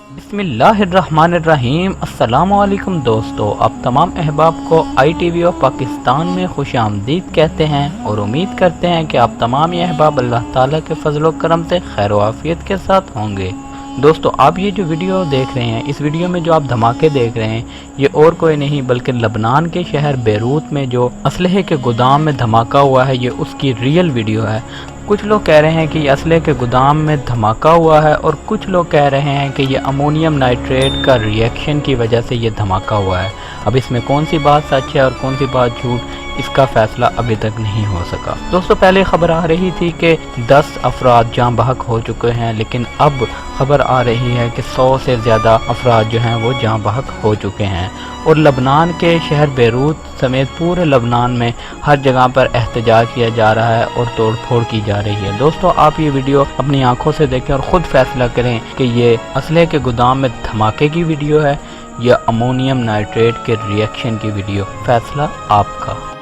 बिस्मिल्लाहिर्रहमानिर्रहीम। अस्सलामुअलैकुम दोस्तों, आप तमाम अहबाब को ITV ऑफ पाकिस्तान में खुश आमदीद कहते हैं और उम्मीद करते हैं कि आप तमाम ये अहबाब अल्लाह ताला के फजल व करम से खैर व आफियत के साथ होंगे। दोस्तों, आप ये जो वीडियो देख रहे हैं, इस वीडियो में जो आप धमाके देख रहे हैं, ये और कोई नहीं बल्कि लबनान के शहर बेरूत में जो असलहे के गोदाम में धमाका हुआ है, ये उसकी रियल वीडियो है। कुछ लोग कह रहे हैं कि ये असलहे के गोदाम में धमाका हुआ है और कुछ लोग कह रहे हैं कि ये अमोनियम नाइट्रेट का रिएक्शन की वजह से ये धमाका हुआ है। अब इसमें कौन सी बात सच है और कौन सी बात झूठ, इसका फैसला अभी तक नहीं हो सका। दोस्तों, पहले खबर आ रही थी कि 10 अफराद जाँ बहक हो चुके हैं, लेकिन अब खबर आ रही है कि 100 से ज़्यादा अफराद जो हैं वो जाँ बहक हो चुके हैं और लबनान के शहर बेरूत समेत पूरे लबनान में हर जगह पर एहतजाज किया जा रहा है और तोड़ फोड़ की जा रही है। दोस्तों, आप ये वीडियो अपनी आंखों से देखें और ख़ुद फैसला करें कि ये असलहे के गोदाम में धमाके की वीडियो है या अमोनियम नाइट्रेट के रिएक्शन की वीडियो। फैसला आपका।